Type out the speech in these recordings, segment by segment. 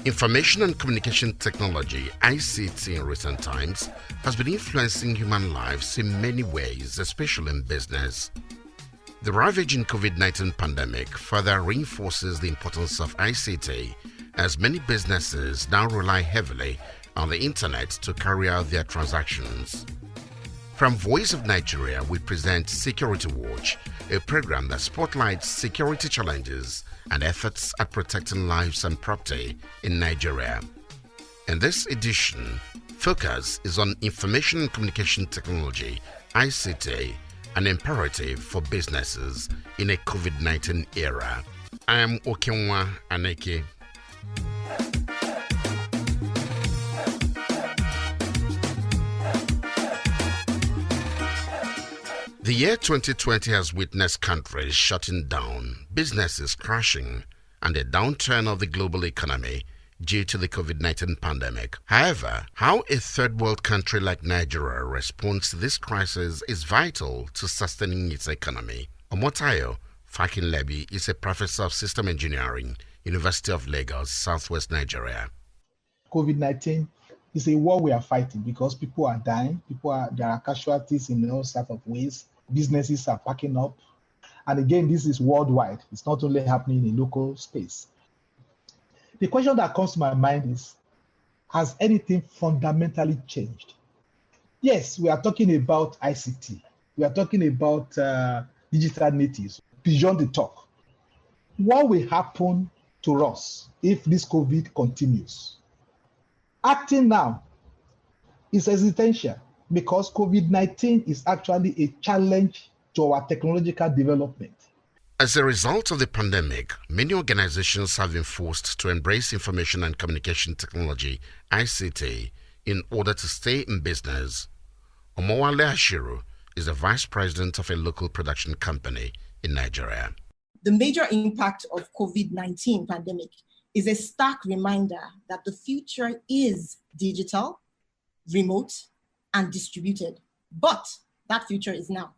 Information and communication technology, ICT, in recent times has been influencing human lives in many ways, especially in business. The ravaging COVID-19 pandemic further reinforces the importance of ICT, as many businesses now rely heavily on the internet to carry out their transactions. From Voice of Nigeria, we present Security Watch, a program that spotlights security challenges and efforts at protecting lives and property in Nigeria. In this edition, focus is on information and communication technology, ICT, an imperative for businesses in a COVID-19 era. I am Okenwa Aneke. The year 2020 has witnessed countries shutting down, businesses crashing, and a downturn of the global economy due to the COVID-19 pandemic. However, how a third world country like Nigeria responds to this crisis is vital to sustaining its economy. Omotayo Fakinlebi is a professor of system engineering, University of Lagos, Southwest Nigeria. COVID-19 is a war we are fighting because people are dying, there are casualties in all sorts of ways, businesses are packing up. And again, this is worldwide. It's not only happening in a local space. The question that comes to my mind is, has anything fundamentally changed? Yes, we are talking about ICT. We are talking about digital natives, beyond the talk. What will happen to us if this COVID continues? Acting now is existential because COVID-19 is actually a challenge to our technological development. As a result of the pandemic, many organizations have been forced to embrace information and communication technology, ICT, in order to stay in business. Omowale Ashiru is the vice president of a local production company in Nigeria. The major impact of COVID-19 pandemic is a stark reminder that the future is digital, remote, and distributed. But that future is now.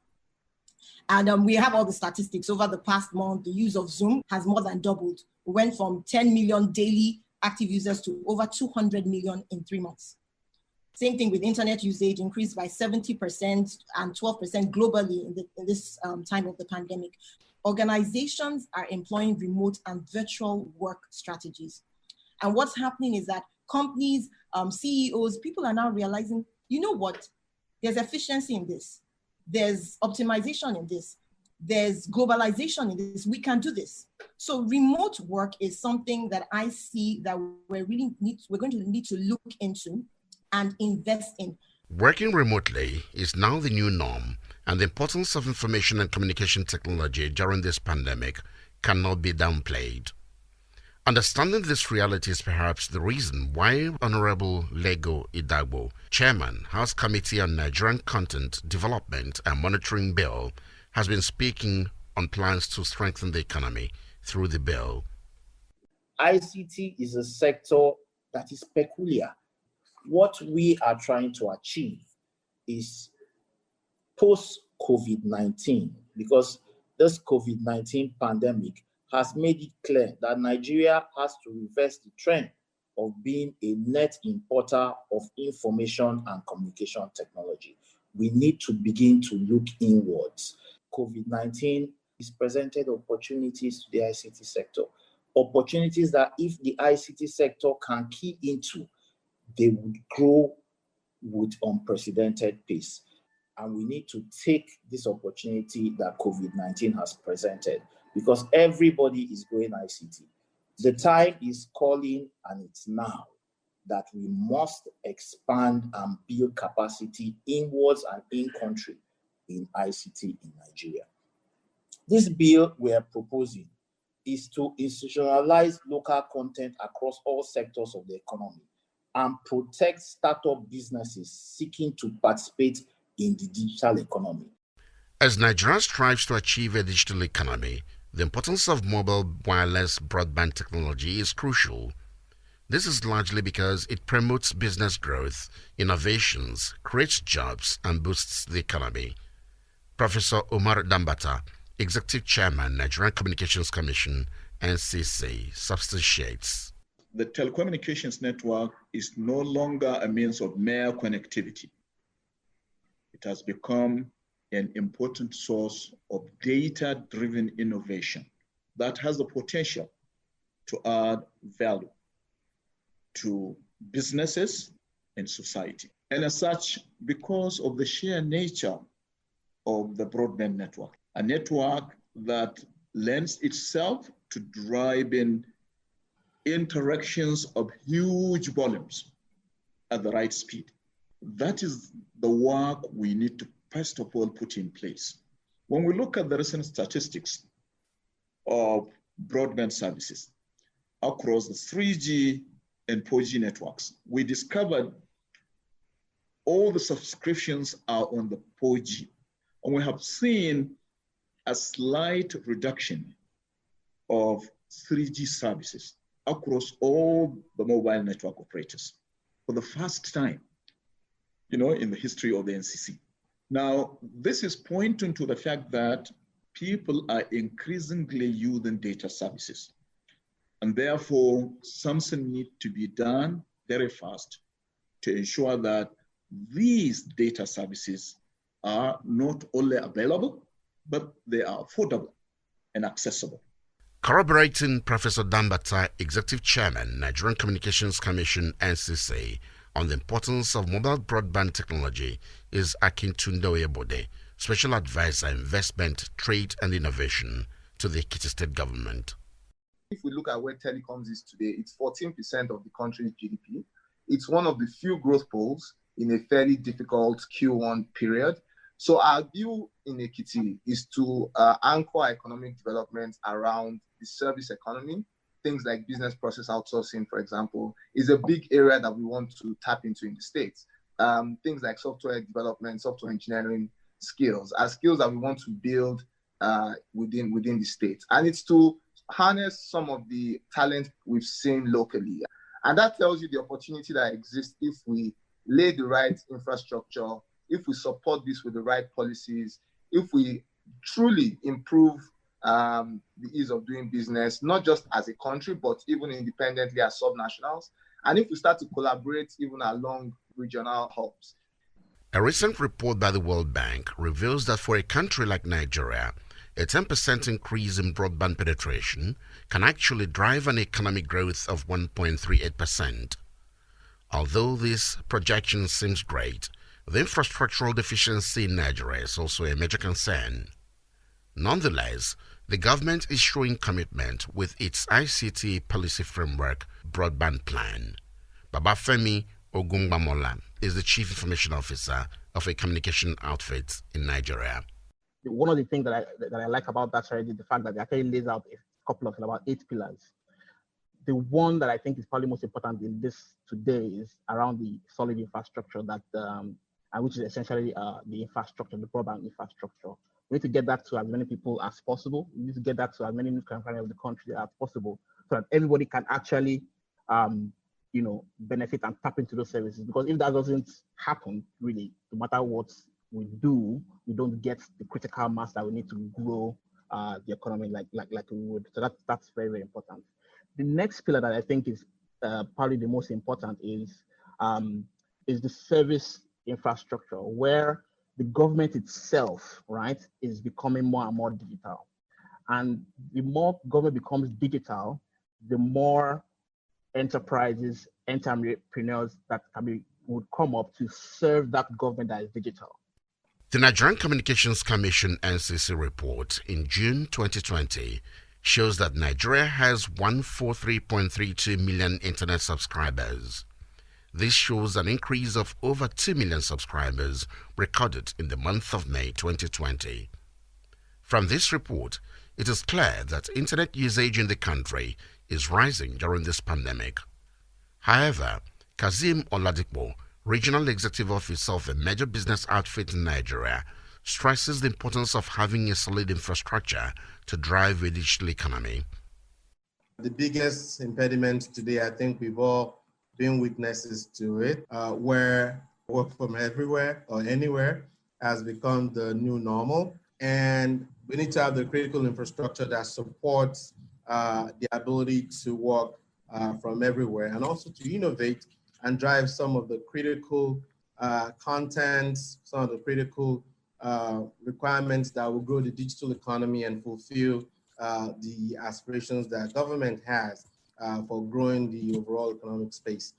And we have all the statistics. Over the past month, the use of Zoom has more than doubled. We went from 10 million daily active users to over 200 million in 3 months. Same thing with internet usage, increased by 70% and 12% globally in this time of the pandemic. Organizations are employing remote and virtual work strategies. And what's happening is that companies, CEOs, people are now realizing, you know what, there's efficiency in this. There's optimization in this. There's globalization in this. We can do this. So remote work is something that I see that we're going to need to look into and invest in. Working remotely is now the new norm, and the importance of information and communication technology during this pandemic cannot be downplayed. Understanding this reality is perhaps the reason why Honorable Lego Idagbo, Chairman, House Committee on Nigerian Content Development and Monitoring Bill, has been speaking on plans to strengthen the economy through the bill. ICT is a sector that is peculiar. What we are trying to achieve is post-COVID-19, because this COVID-19 pandemic has made it clear that Nigeria has to reverse the trend of being a net importer of information and communication technology. We need to begin to look inwards. COVID-19 has presented opportunities to the ICT sector, opportunities that if the ICT sector can key into, they would grow with unprecedented pace. And we need to take this opportunity that COVID-19 has presented, because everybody is going ICT. The time is calling, and it's now that we must expand and build capacity inwards and in-country in ICT in Nigeria. This bill we are proposing is to institutionalize local content across all sectors of the economy and protect startup businesses seeking to participate in the digital economy. As Nigeria strives to achieve a digital economy, the importance of mobile wireless broadband technology is crucial. This is largely because it promotes business growth, innovations, creates jobs, and boosts the economy. Professor Umar Dambata, Executive Chairman, Nigerian Communications Commission, NCC, substantiates. the telecommunications network is no longer a means of mere connectivity. It has become an important source of data-driven innovation that has the potential to add value to businesses and society. And as such, because of the sheer nature of the broadband network, a network that lends itself to driving interactions of huge volumes at the right speed. That is the work we need to first of all put in place. When we look at the recent statistics of broadband services across the 3G and 4G networks, we discovered all the subscriptions are on the 4G. And we have seen a slight reduction of 3G services across all the mobile network operators for the first time, in the history of the NCC. Now, this is pointing to the fact that people are increasingly using data services. And therefore, something needs to be done very fast to ensure that these data services are not only available, but they are affordable and accessible. Corroborating Professor Dambata, Executive Chairman, Nigerian Communications Commission, NCC, on the importance of mobile broadband technology is Akintunde Oyebode, Special Advisor, Investment, Trade and Innovation to the Ekiti State Government. If we look at where telecoms is today, it's 14% of the country's GDP. It's one of the few growth poles in a fairly difficult Q1 period. So our view in Ekiti is to anchor economic development around the service economy. Things like business process outsourcing, for example, is a big area that we want to tap into in the States. Things like software development, software engineering skills are skills that we want to build within the state. And it's to harness some of the talent we've seen locally. And that tells you the opportunity that exists if we lay the right infrastructure, if we support this with the right policies, if we truly improve the ease of doing business, not just as a country, but even independently as subnationals, and if we start to collaborate even along regional hubs. A recent report by the World Bank reveals that for a country like Nigeria, a 10% increase in broadband penetration can actually drive an economic growth of 1.38%. Although this projection seems great, the infrastructural deficiency in Nigeria is also a major concern. Nonetheless, the government is showing commitment with its ICT policy framework broadband plan. Babafemi Ogungbamola is the Chief Information Officer of a communication outfit in Nigeria. One of the things that I like about that strategy is the fact that it actually lays out a couple of about 8 pillars. The one that I think is probably most important in this today is around the solid infrastructure that, which is essentially the infrastructure, the broadband infrastructure. We need to get that to as many people as possible. We need to get that to as many countries of the country as possible, so that everybody can actually, benefit and tap into those services. Because if that doesn't happen, really, no matter what we do, we don't get the critical mass that we need to grow the economy like we would. So that's very, very important. The next pillar that I think is probably the most important is the service infrastructure, where the government itself, right, is becoming more and more digital. And the more government becomes digital, the more enterprises, entrepreneurs that would come up to serve that government that is digital. The Nigerian Communications Commission NCC report in June 2020 shows that Nigeria has 143.32 million internet subscribers. This shows an increase of over 2 million subscribers recorded in the month of May 2020. From this report, it is clear that internet usage in the country is rising during this pandemic. However, Kazeem Oladipo, Regional Executive Officer of a major business outfit in Nigeria, stresses the importance of having a solid infrastructure to drive a digital economy. The biggest impediment today, I think we've all been witnesses to it, where work from everywhere or anywhere has become the new normal. And we need to have the critical infrastructure that supports the ability to work from everywhere, and also to innovate and drive some of the critical contents, some of the critical requirements that will grow the digital economy and fulfill the aspirations that government has for growing the overall economic space.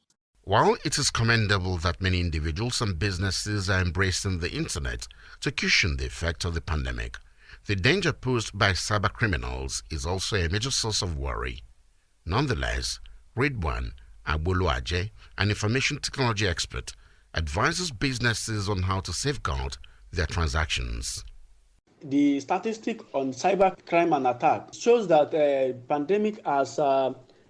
While it is commendable that many individuals and businesses are embracing the internet to cushion the effect of the pandemic, the danger posed by cyber criminals is also a major source of worry. Nonetheless, Ridwan Agboluaje, an information technology expert, advises businesses on how to safeguard their transactions. The statistic on cyber crime and attack shows that the pandemic has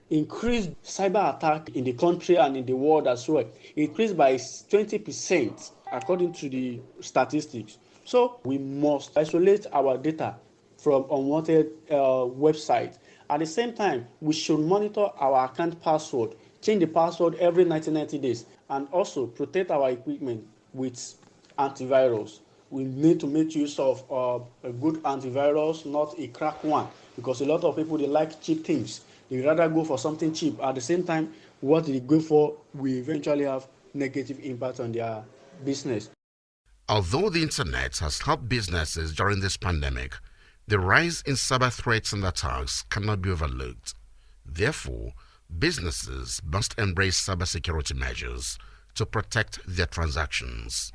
increased cyber attack in the country and in the world as well. It increased by 20% according to the statistics. So we must isolate our data from unwanted websites. At the same time, we should monitor our account password, change the password every 90 days, and also protect our equipment with antivirus. We need to make use of a good antivirus, not a crack one, because a lot of people, they like cheap things. They rather go for something cheap. At the same time, what they go for will eventually have negative impact on their business. Although the internet has helped businesses during this pandemic, the rise in cyber threats and attacks cannot be overlooked. Therefore, businesses must embrace cybersecurity measures to protect their transactions.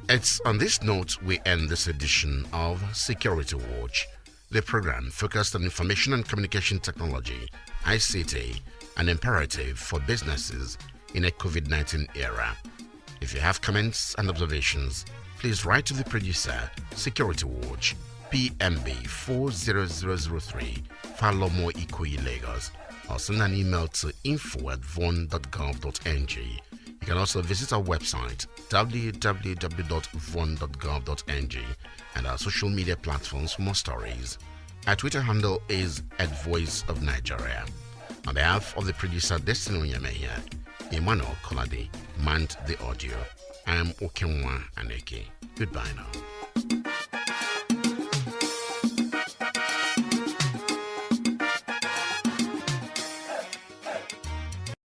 It's on this note we end this edition of Security Watch, the program focused on information and communication technology, ICT, an imperative for businesses in a COVID-19 era. If you have comments and observations, please write to the producer, Security Watch, PMB 40003, Falomo Ikoyi, Lagos, or send an email to info@von.gov.ng. You can also visit our website, www.von.gov.ng, and our social media platforms for more stories. Our Twitter handle is @VoiceOfNigeria. On behalf of the producer Destiny Onyemehia, Emmanuel Kolade manned the audio. I am Okenwa Aneke. Goodbye now.